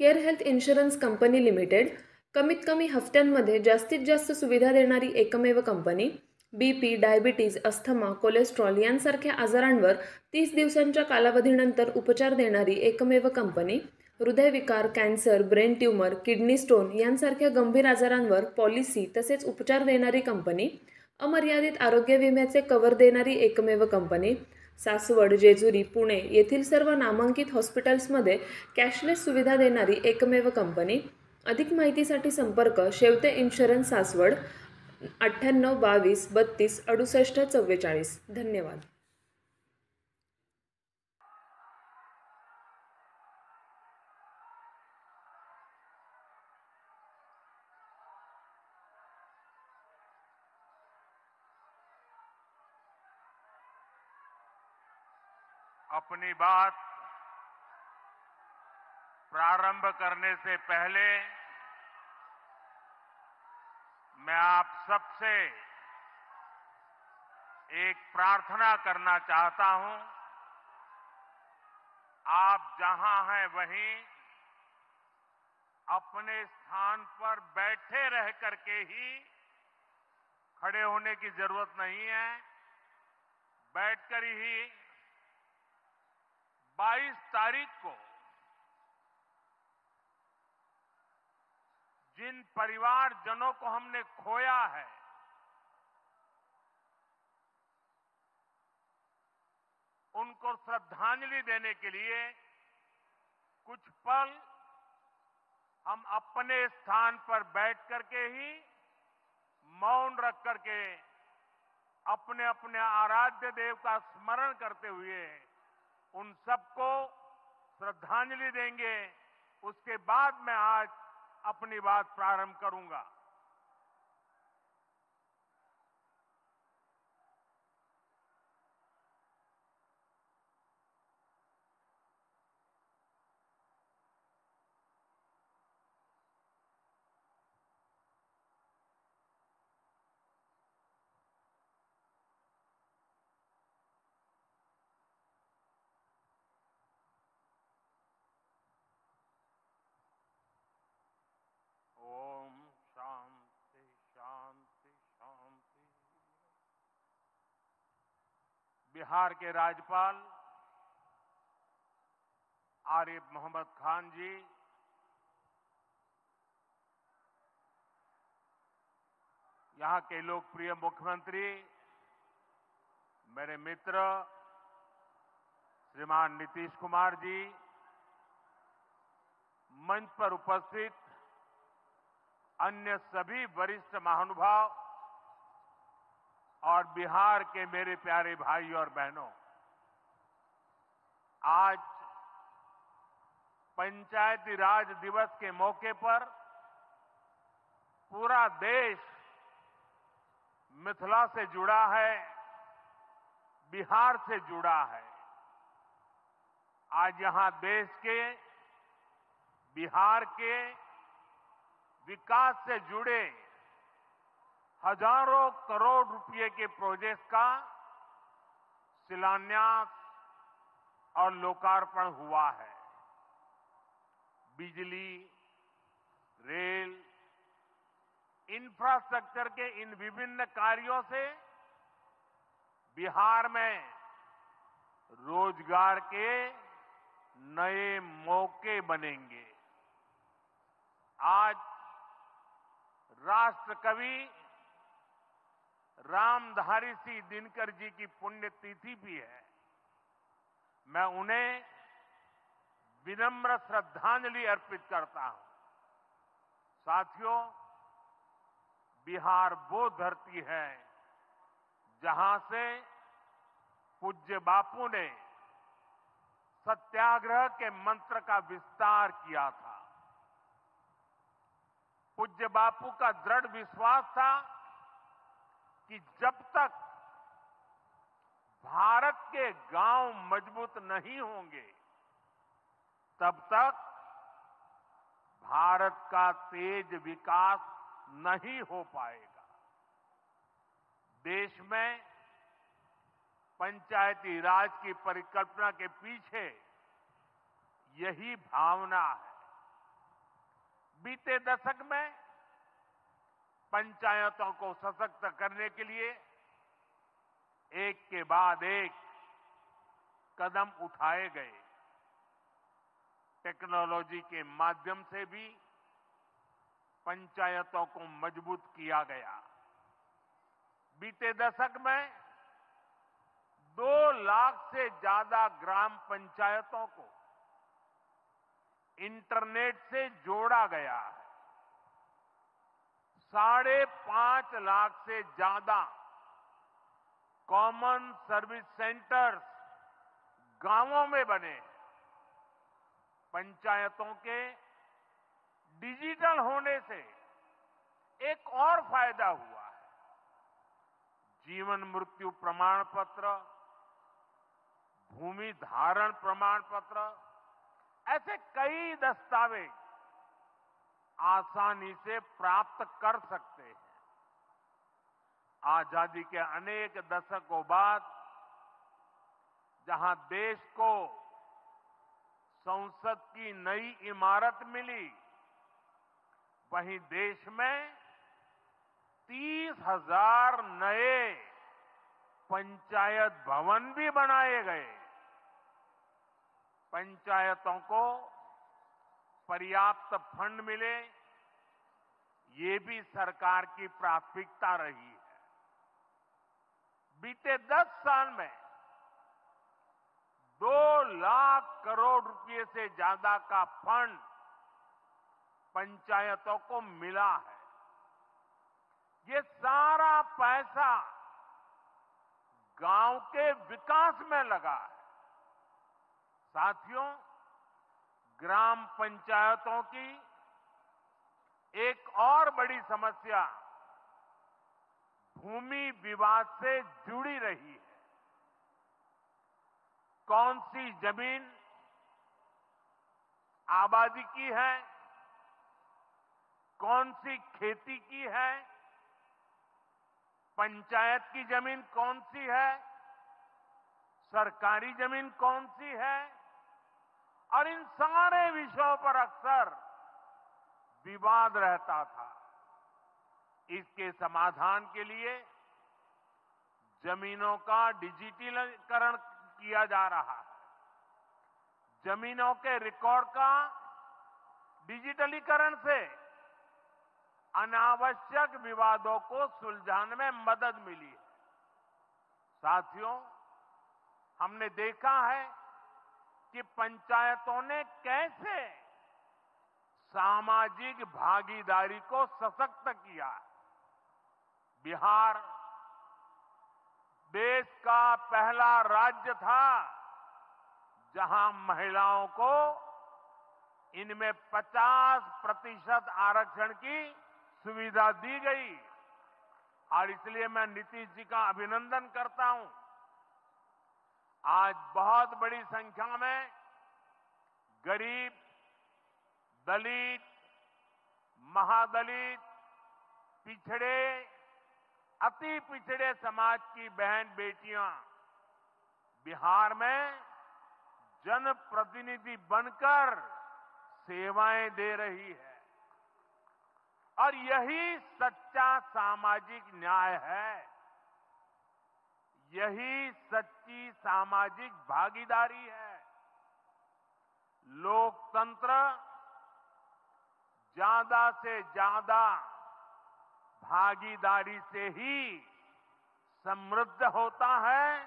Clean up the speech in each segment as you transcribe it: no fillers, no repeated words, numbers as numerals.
Care health insurance company limited कमीत कमी हफ्त्यांमध्ये जास्तीत जास्त सुविधा देणारी एकमेव company. BP, diabetes, asthma, cholesterol यांसारख्या आजारांवर 30 दिवसांच्या कालावधीनंतर उपचार देणारी एकमेव कंपनी. हृदयविकार, cancer, brain tumour, kidney stone यांसारख्या गंभीर आजारांवर पॉलिसी तसेच उपचार देणारी कंपनी. अमर्यादित आरोग्य विम्याचे कव्हर देणारी एकमेव कंपनी. सासवड, जेजुरी, पुणे येथील सर्व नामांकित हॉस्पिटल्समध्ये कॅशलेस सुविधा देणारी एकमेव कंपनी. अधिक माहितीसाठी संपर्क शेवते इन्शुरन्स, सासवड, 9822326844. धन्यवाद. अपनी बात प्रारंभ करने से पहले मैं आप सबसे एक प्रार्थना करना चाहता हूं। आप जहां हैं वहीं अपने स्थान पर बैठे रह करके ही, खड़े होने की जरूरत नहीं है, बैठकर ही 22 तारीख को जिन परिवारजनों को हमने खोया है, उनको श्रद्धांजलि देने के लिए कुछ पल हम अपने स्थान पर बैठ करके ही, मौन रख करके, अपने अपने आराध्य देव का स्मरण करते हुए उन सबको श्रद्धांजलि देंगे। उसके बाद मैं आज अपनी बात प्रारंभ करूंगा। शांति शांति शांति। बिहार के राज्यपाल आरिफ मोहम्मद खान जी, यहां के लोकप्रिय मुख्यमंत्री मेरे मित्र श्रीमान नीतीश कुमार जी, मंच पर उपस्थित अन्य सभी वरिष्ठ महानुभाव और बिहार के मेरे प्यारे भाई और बहनों, आज पंचायती राज दिवस के मौके पर पूरा देश मिथिला से जुड़ा है, बिहार से जुड़ा है। आज यहां देश के, बिहार के विकास से जुड़े हजारों करोड़ रुपए के प्रोजेक्ट का शिलान्यास और लोकार्पण हुआ है। बिजली, रेल, इंफ्रास्ट्रक्चर के इन विभिन्न कार्यों से बिहार में रोजगार के नए मौके बनेंगे। आज राष्ट्र कवि रामधारी सिंह दिनकर जी की पुण्यतिथि भी है। मैं उन्हें विनम्र श्रद्धांजलि अर्पित करता हूं। साथियों, बिहार वो धरती है जहां से पूज्य बापू ने सत्याग्रह के मंत्र का विस्तार किया था। पूज्य बापू का दृढ़ विश्वास था कि जब तक भारत के गांव मजबूत नहीं होंगे, तब तक भारत का तेज विकास नहीं हो पाएगा। देश में पंचायती राज की परिकल्पना के पीछे यही भावना है। बीते दशक में पंचायतों को सशक्त करने के लिए एक के बाद एक कदम उठाए गए। टेक्नोलॉजी के माध्यम से भी पंचायतों को मजबूत किया गया। बीते दशक में 2 लाख से ज्यादा ग्राम पंचायतों को इंटरनेट से जोड़ा गया है। 5.5 लाख से ज्यादा कॉमन सर्विस सेंटर्स गांवों में बने हैं। पंचायतों के डिजिटल होने से एक और फायदा हुआ है। जीवन मृत्यु प्रमाण पत्र, भूमि धारण प्रमाण पत्र, ऐसे कई दस्तावेज आसानी से प्राप्त कर सकते हैं। आजादी के अनेक दशकों बाद जहां देश को संसद की नई इमारत मिली, वहीं देश में 30,000 नए पंचायत भवन भी बनाए गए। पंचायतों को पर्याप्त फंड मिले, ये भी सरकार की प्राथमिकता रही है। बीते 10 साल में 2 लाख करोड़ रुपए से ज्यादा का फंड पंचायतों को मिला है। ये सारा पैसा गांव के विकास में लगा है। साथियों, ग्राम पंचायतों की एक और बड़ी समस्या भूमि विवाद से जुड़ी रही है। कौन सी जमीन आबादी की है, कौन सी खेती की है, पंचायत की जमीन कौन सी है, सरकारी जमीन कौन सी है, और इन सारे विषयों पर अक्सर विवाद रहता था। इसके समाधान के लिए जमीनों का डिजिटलीकरण किया जा रहा है। जमीनों के रिकॉर्ड का डिजिटलीकरण से अनावश्यक विवादों को सुलझाने में मदद मिली है। साथियों, हमने देखा है कि पंचायतों ने कैसे सामाजिक भागीदारी को सशक्त किया। बिहार देश का पहला राज्य था जहां महिलाओं को इनमें 50% आरक्षण की सुविधा दी गई, और इसलिए मैं नीतीश जी का अभिनंदन करता हूं। आज बहुत बड़ी संख्या में गरीब, दलित, महादलित, पिछड़े, अति पिछड़े समाज की बहन बेटियां बिहार में जनप्रतिनिधि बनकर सेवाएं दे रही है, और यही सच्चा सामाजिक न्याय है। यही सच्ची सामाजिक भागीदारी है। लोकतंत्र ज्यादा से ज्यादा भागीदारी से ही समृद्ध होता है,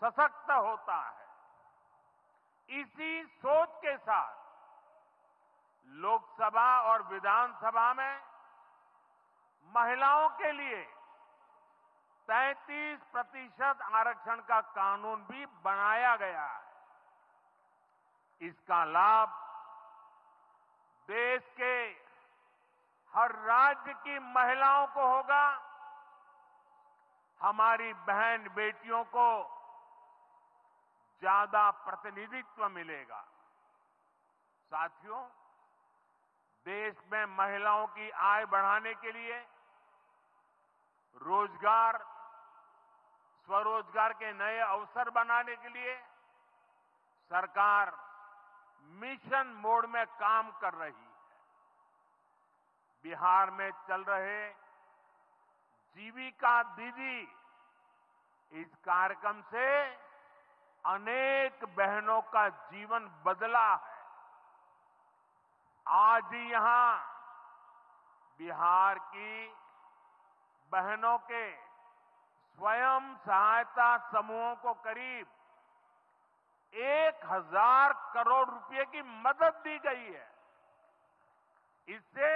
सशक्त होता है। इसी सोच के साथ लोकसभा और विधानसभा में महिलाओं के लिए 33% आरक्षण का कानून भी बनाया गया है। इसका लाभ देश के हर राज्य की महिलाओं को होगा। हमारी बहन बेटियों को ज्यादा प्रतिनिधित्व मिलेगा। साथियों, देश में महिलाओं की आय बढ़ाने के लिए रोजगार, स्वरोजगार के नए अवसर बनाने के लिए सरकार मिशन मोड में काम कर रही है। बिहार में चल रहे जीविका दीदी इस कार्यक्रम से अनेक बहनों का जीवन बदला है। आज ही यहां बिहार की बहनों के स्वयं सहायता समूहों को करीब 1,000 करोड़ रुपए की मदद दी गई है। इससे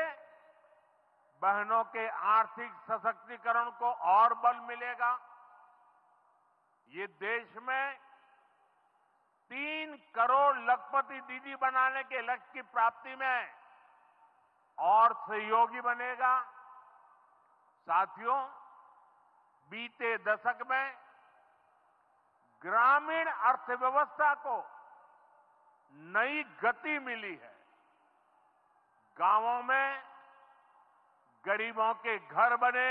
बहनों के आर्थिक सशक्तिकरण को और बल मिलेगा। ये देश में 3 करोड़ लखपति दीदी बनाने के लक्ष्य की प्राप्ति में और सहयोगी बनेगा। साथियों, बीते दशक में ग्रामीण अर्थव्यवस्था को नई गति मिली है। गांवों में गरीबों के घर बने,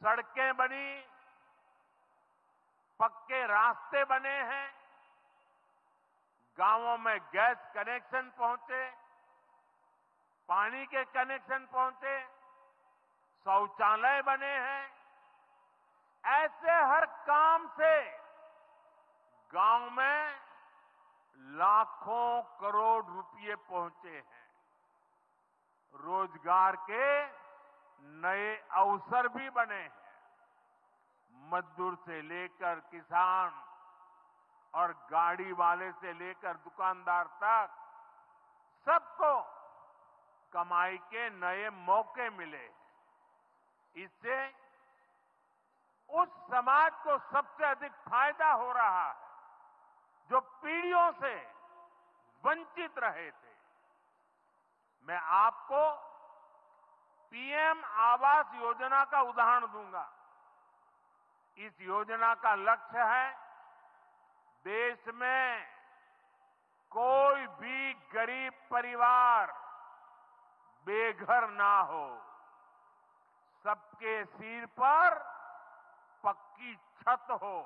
सड़कें बनी, पक्के रास्ते बने हैं, गांवों में गैस कनेक्शन पहुंचे, पानी के कनेक्शन पहुंचे, शौचालय बने हैं। ऐसे हर काम से गांव में लाखों करोड़ रुपए पहुंचे हैं। रोजगार के नए अवसर भी बने हैं। मजदूर से लेकर किसान और गाड़ी वाले से लेकर दुकानदार तक सबको कमाई के नए मौके मिले। इससे उस समाज को सबसे अधिक फायदा हो रहा है जो पीढ़ियों से वंचित रहे थे। मैं आपको पीएम आवास योजना का उदाहरण दूंगा। इस योजना का लक्ष्य है देश में कोई भी गरीब परिवार बेघर ना हो, सबके सिर पर पक्की छत हो।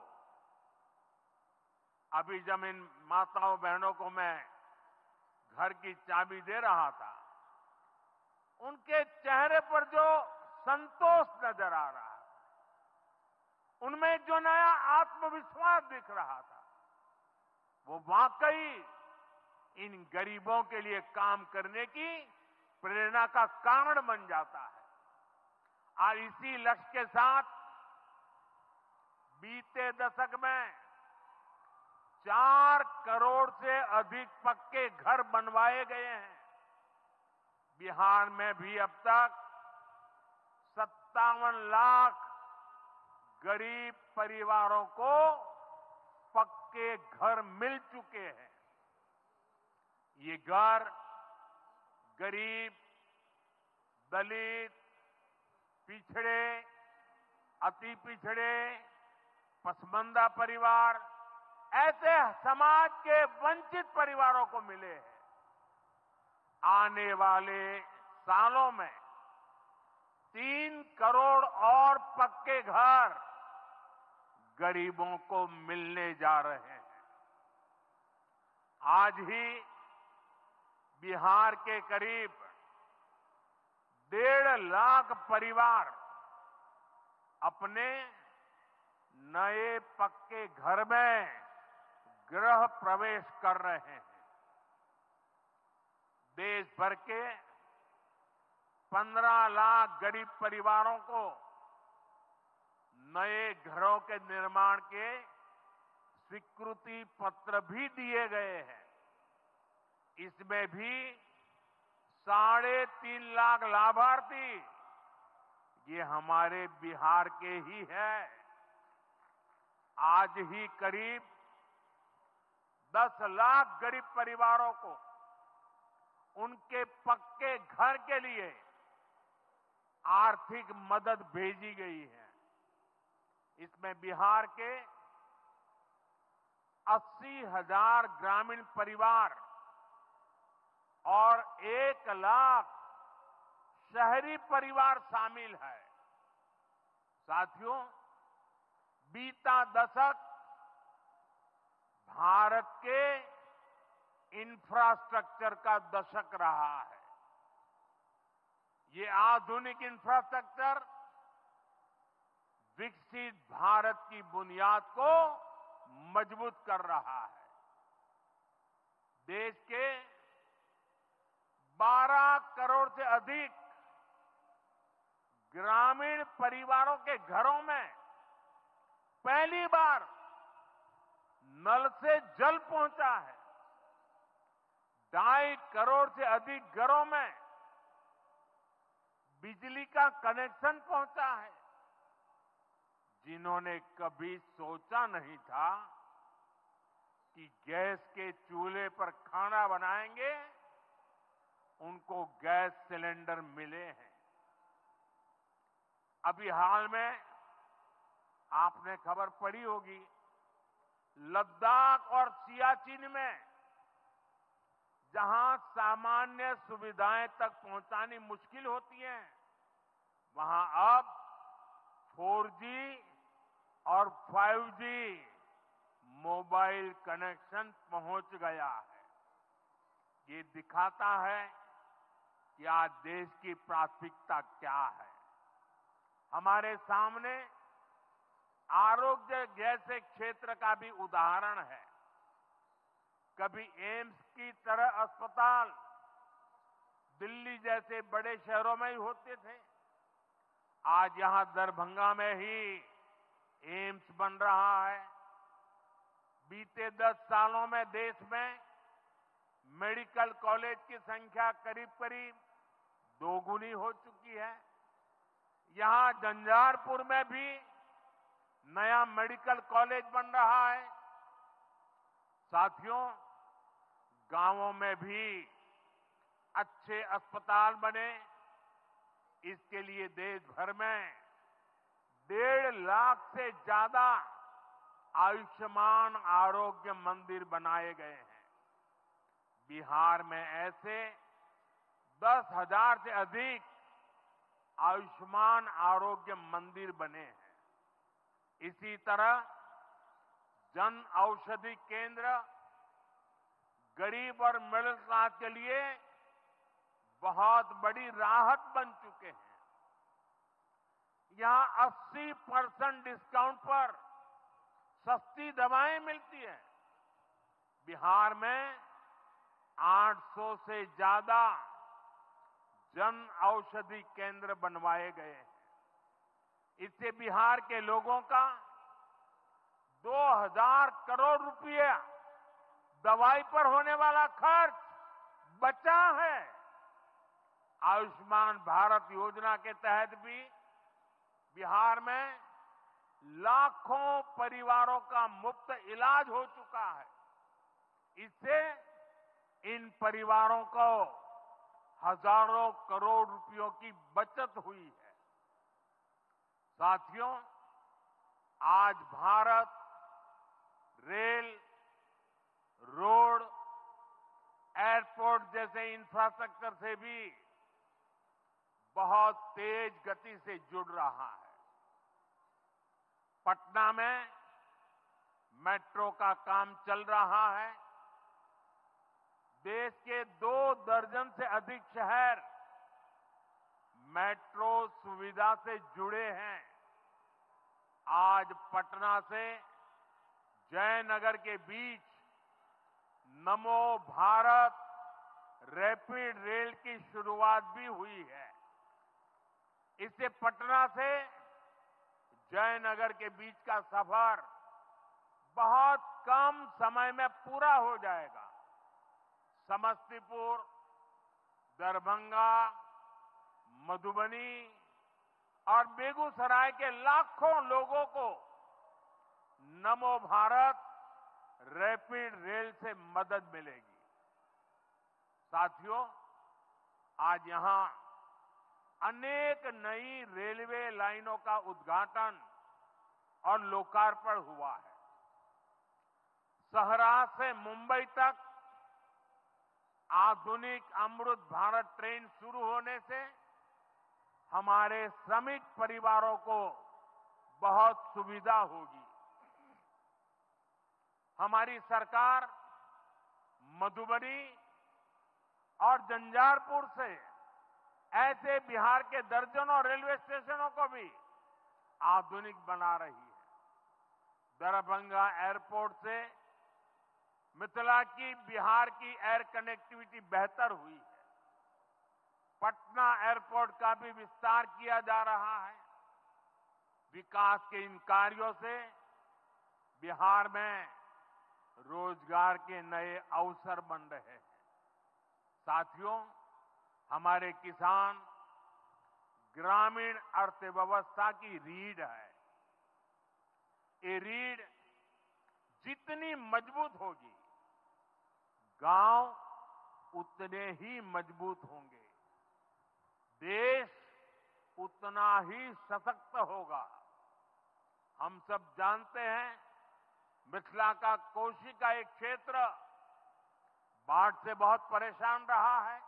अभी जब इन माताओं बहनों को मैं घर की चाबी दे रहा था, उनके चेहरे पर जो संतोष नजर आ रहा है, उनमें जो नया आत्मविश्वास दिख रहा था, वो वाकई इन गरीबों के लिए काम करने की प्रेरणा का कारण बन जाता है। और इसी लक्ष्य के साथ बीते दशक में 4 करोड़ से अधिक पक्के घर बनवाए गए हैं। बिहार में भी अब तक 57 लाख गरीब परिवारों को पक्के घर मिल चुके हैं। ये घर गरीब, दलित, पिछड़े, अति पिछड़े, पसमानदा परिवार, ऐसे समाज के वंचित परिवारों को मिले हैं। आने वाले सालों में 3 करोड़ और पक्के घर गरीबों को मिलने जा रहे हैं। आज ही बिहार के करीब 1.5 लाख परिवार अपने नए पक्के घर में गृह प्रवेश कर रहे हैं। देश भर के 15 लाख गरीब परिवारों को नए घरों के निर्माण के स्वीकृति पत्र भी दिए गए हैं। इसमें भी 3.5 लाख लाभार्थी ये हमारे बिहार के ही हैं। आज ही करीब 10 लाख गरीब परिवारों को उनके पक्के घर के लिए आर्थिक मदद भेजी गई है। इसमें बिहार के 80,000 ग्रामीण परिवार और 1 लाख शहरी परिवार शामिल है। साथियों, बीता दशक भारत के इंफ्रास्ट्रक्चर का दशक रहा है। ये आधुनिक इंफ्रास्ट्रक्चर विकसित भारत की बुनियाद को मजबूत कर रहा है। देश के 12 करोड़ से अधिक ग्रामीण परिवारों के घरों में पहली बार नल से जल पहुंचा है। 2.5 करोड़ से अधिक घरों में बिजली का कनेक्शन पहुंचा है। जिन्होंने कभी सोचा नहीं था कि गैस के चूल्हे पर खाना बनाएंगे, उनको गैस सिलेंडर मिले हैं। अभी हाल में आपने खबर पढ़ी होगी, लद्दाख और सियाचिन में जहां सामान्य सुविधाएं तक पहुंचानी मुश्किल होती है, वहां अब 4G और 5G मोबाइल कनेक्शन पहुंच गया है। ये दिखाता है कि आज देश की प्राथमिकता क्या है। हमारे सामने आरोग्य जैसे क्षेत्र का भी उदाहरण है। कभी एम्स की तरह अस्पताल दिल्ली जैसे बड़े शहरों में ही होते थे, आज यहां दरभंगा में ही एम्स बन रहा है। बीते 10 सालों में देश में मेडिकल कॉलेज की संख्या करीब करीब 2 गुनी हो चुकी है। यहां झंझारपुर में भी नया मेडिकल कॉलेज बन रहा है। साथियों, गांवों में भी अच्छे अस्पताल बने, इसके लिए देश भर में 1.5 लाख से ज्यादा आयुष्मान आरोग्य मंदिर बनाए गए हैं। बिहार में ऐसे 10,000 से अधिक आयुष्मान आरोग्य मंदिर बने हैं। इसी तरह जन औषधि केंद्र गरीब और मिडिल क्लास के लिए बहुत बड़ी राहत बन चुके हैं। यहां 80% डिस्काउंट पर सस्ती दवाएं मिलती है। बिहार में 800 से ज्यादा जन औषधि केंद्र बनवाए गए हैं। इससे बिहार के लोगों का 2,000 करोड़ रुपया दवाई पर होने वाला खर्च बचा है। आयुष्मान भारत योजना के तहत भी बिहार में लाखों परिवारों का मुफ्त इलाज हो चुका है। इससे इन परिवारों को हजारों करोड़ रुपयों की बचत हुई है। साथियों, आज भारत रेल, रोड, एयरपोर्ट जैसे इंफ्रास्ट्रक्चर से भी बहुत तेज गति से जुड़ रहा है। पटना में मेट्रो का काम चल रहा है। देश के 2 दर्जन से अधिक शहर मेट्रो सुविधा से जुड़े हैं। आज पटना से जयनगर के बीच नमो भारत रैपिड रेल की शुरुआत भी हुई है। इससे पटना से जयनगर के बीच का सफर बहुत कम समय में पूरा हो जाएगा। समस्तीपुर, दरभंगा, मधुबनी और बेगूसराय के लाखों लोगों को नमो भारत रैपिड रेल से मदद मिलेगी। साथियों, आज यहां अनेक नई रेलवे लाइनों का उद्घाटन और लोकार्पण हुआ है। सहरा से मुंबई तक आधुनिक अमृत भारत ट्रेन शुरू होने से हमारे श्रमिक परिवारों को बहुत सुविधा होगी। हमारी सरकार मधुबनी और झंझारपुर से ऐसे बिहार के दर्जनों रेलवे स्टेशनों को भी आधुनिक बना रही है। दरभंगा एयरपोर्ट से मिथिला की बिहार की एयर कनेक्टिविटी बेहतर हुई है। पटना एयरपोर्ट का भी विस्तार किया जा रहा है। विकास के इन कार्यों से बिहार में रोजगार के नए अवसर बन रहे हैं। साथियों, हमारे किसान ग्रामीण अर्थव्यवस्था की रीढ़ है। ये रीढ़ जितनी मजबूत होगी, गांव उतने ही मजबूत होंगे, देश उतना ही सशक्त होगा। हम सब जानते हैं, मिथिला का कोशी का एक क्षेत्र बाढ़ से बहुत परेशान रहा है।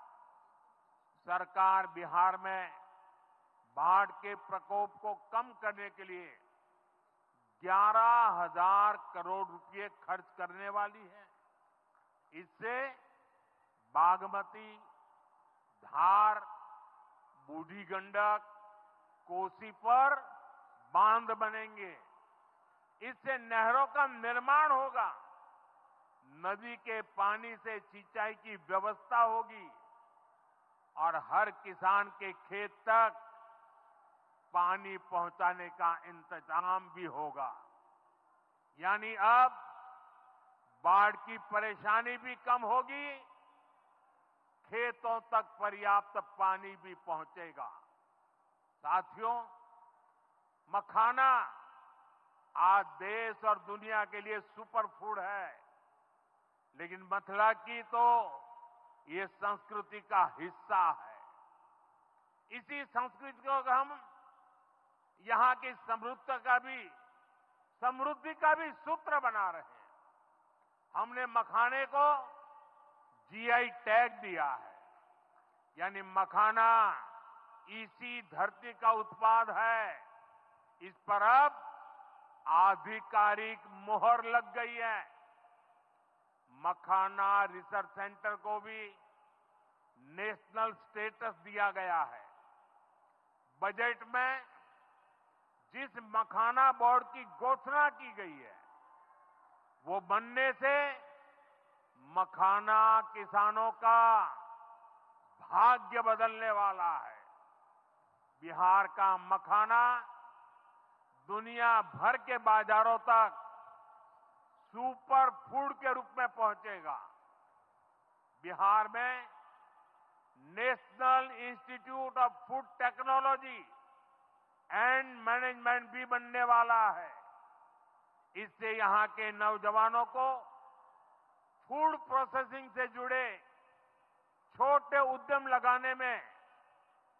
सरकार बिहार में बाढ़ के प्रकोप को कम करने के लिए 11,000 करोड़ रुपए खर्च करने वाली है। इससे बागमती, धार, बूढ़ी गंडक, कोसी पर बांध बनेंगे। इससे नहरों का निर्माण होगा, नदी के पानी से सिंचाई की व्यवस्था होगी और हर किसान के खेत तक पानी पहुंचाने का इंतजाम भी होगा। यानी अब बाढ़ की परेशानी भी कम होगी, खेतों तक पर्याप्त पानी भी पहुंचेगा। साथियों, मखाना आज देश और दुनिया के लिए सुपर फूड है, लेकिन मिथिला की तो ये संस्कृति का हिस्सा है। इसी संस्कृति को हम यहां की समृद्धि का भी सूत्र बना रहे हैं। हमने मखाने को जीआई टैग दिया है, यानी मखाना इसी धरती का उत्पाद है। इस पर अब आधिकारिक मोहर लग गई है। मखाना रिसर्च सेंटर को भी नेशनल स्टेटस दिया गया है। बजट में जिस मखाना बोर्ड की घोषणा की गई है, वो बनने से मखाना किसानों का भाग्य बदलने वाला है। बिहार का मखाना दुनिया भर के बाजारों तक सुपर फूड के रूप में पहुंचेगा। बिहार में national institute of food technology and management भी बनने वाला है। इससे यहां के नौजवानों को फूड प्रोसेसिंग से जुड़े छोटे उद्यम लगाने में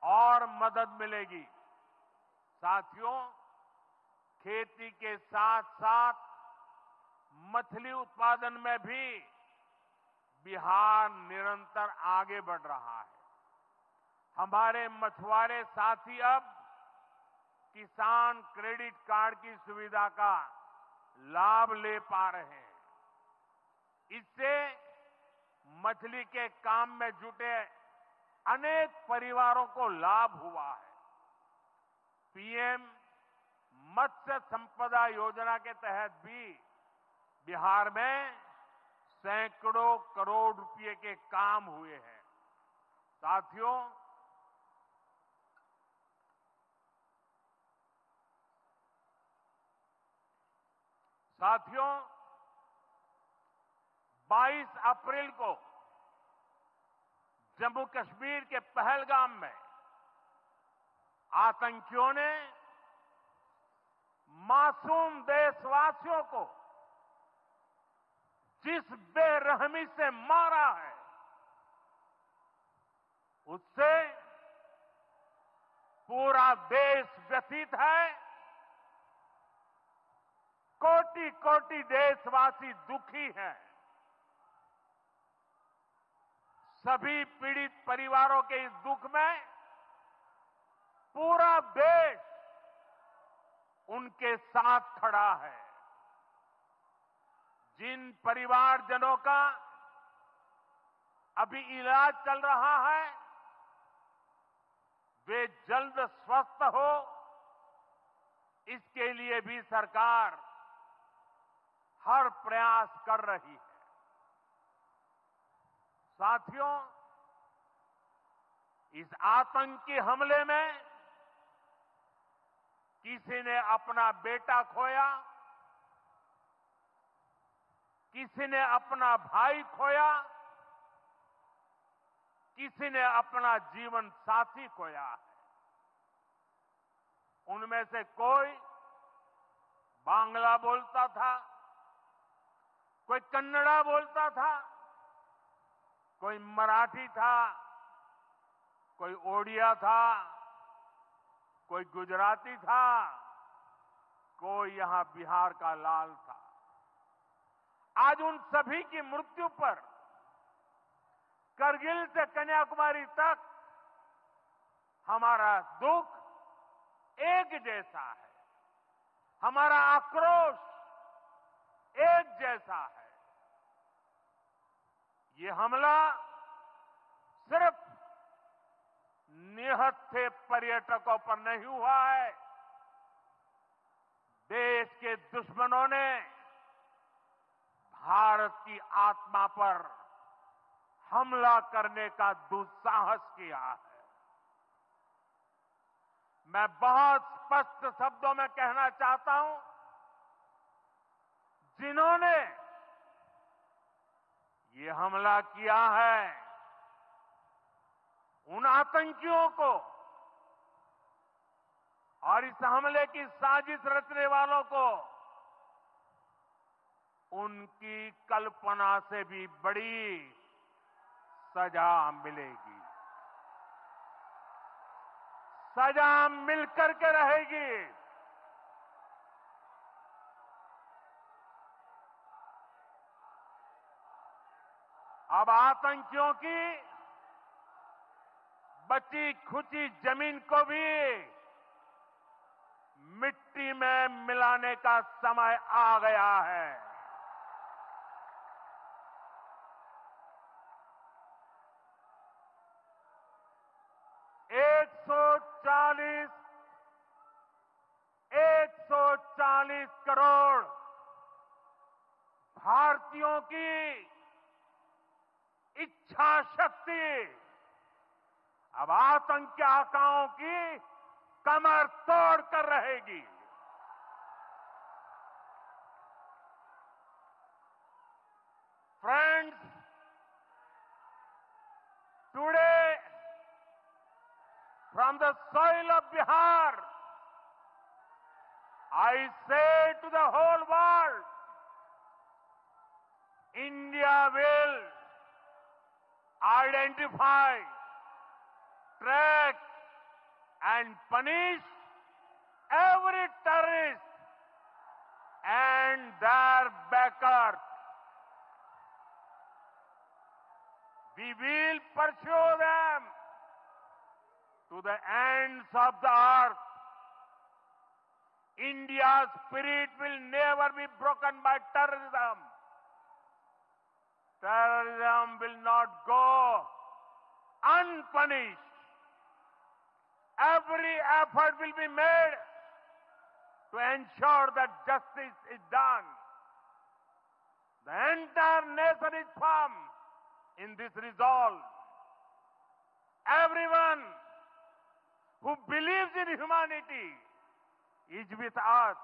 और मदद मिलेगी। साथियों, खेती के साथ साथ मछली उत्पादन में भी बिहार निरंतर आगे बढ़ रहा है। हमारे मछुआरे साथी अब किसान क्रेडिट कार्ड की सुविधा का लाभ ले पा रहे हैं। इससे मछली के काम में जुटे अनेक परिवारों को लाभ हुआ है। पीएम मत्स्य संपदा योजना के तहत भी बिहार में सैकड़ों करोड़ रुपए के काम हुए हैं। साथियों, साथियों 22 अप्रैल को जम्मू कश्मीर के पहलगाम में आतंकियों ने मासूम देशवासियों को जिस बेरहमी से मारा है, उससे पूरा देश व्यथित है। कोटि कोटि देशवासी दुखी हैं। सभी पीड़ित परिवारों के इस दुख में पूरा देश उनके साथ खड़ा है। जिन परिवारजनों का अभी इलाज चल रहा है, वे जल्द स्वस्थ हो, इसके लिए भी सरकार हर प्रयास कर रही है। साथियों, इस आतंकी हमले में किसी ने अपना बेटा खोया, किसी ने अपना भाई खोया, किसी ने अपना जीवन साथी खोया है। उनमें से कोई बांग्ला बोलता था, कोई कन्नड़ा बोलता था, कोई मराठी था, कोई ओडिया था, कोई गुजराती था, कोई यहां बिहार का लाल था। आज उन सभी की मृत्यु पर करगिल से कन्याकुमारी तक हमारा दुख एक जैसा है, हमारा आक्रोश एक जैसा है। ये हमला सिर्फ निहत्थे पर्यटकों पर नहीं हुआ है, देश के दुश्मनों ने भारत की आत्मा पर हमला करने का दुस्साहस किया है। मैं बहुत स्पष्ट शब्दों में कहना चाहता हूं, जिन्होंने ये हमला किया है, उन आतंकियों को और इस हमले की साजिश रचने वालों को उनकी कल्पना से भी बड़ी सजा मिलेगी। सजा मिलकर के रहेगी। अब आतंकियों की बची खुची जमीन को भी मिट्टी में मिलाने का समय आ गया है। 140 करोड़ भारतीयों की इच्छा शक्ति अब आतंकी आकाओं की कमर तोड़ कर रहेगी। Friends, today from the soil of Bihar, I say to the whole world, India will identify, track and punish every terrorist and their backers. We will pursue them to the ends of the earth. India's spirit will never be broken by terrorism. Terrorism will not go unpunished. Every effort will be made to ensure that justice is done. The entire nation is firm in this resolve. Everyone who believes in humanity is with us.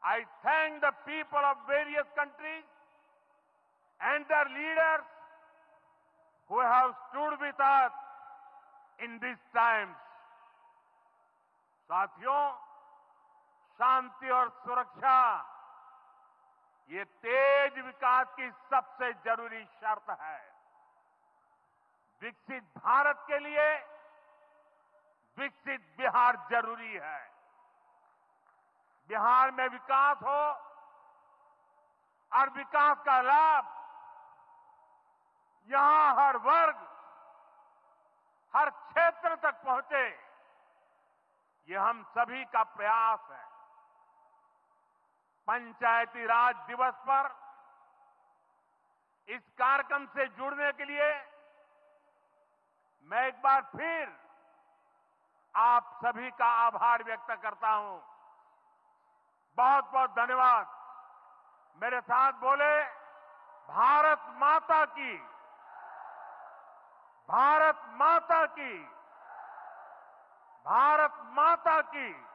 I thank the people of various countries and their leaders who have stood with us in these times. साथियों, शांति और सुरक्षा ये तेज विकास की सबसे जरूरी शर्त है। विकसित भारत के लिए विकसित बिहार जरूरी है। बिहार में विकास हो और विकास का लाभ यहां हर वर्ग, हर क्षेत्र तक पहुंचे, ये हम सभी का प्रयास है। पंचायती राज दिवस पर इस कार्यक्रम से जुड़ने के लिए मैं एक बार फिर आप सभी का आभार व्यक्त करता हूं। बहुत बहुत धन्यवाद। मेरे साथ बोले, भारत माता की, भारत माता की, भारत माता की।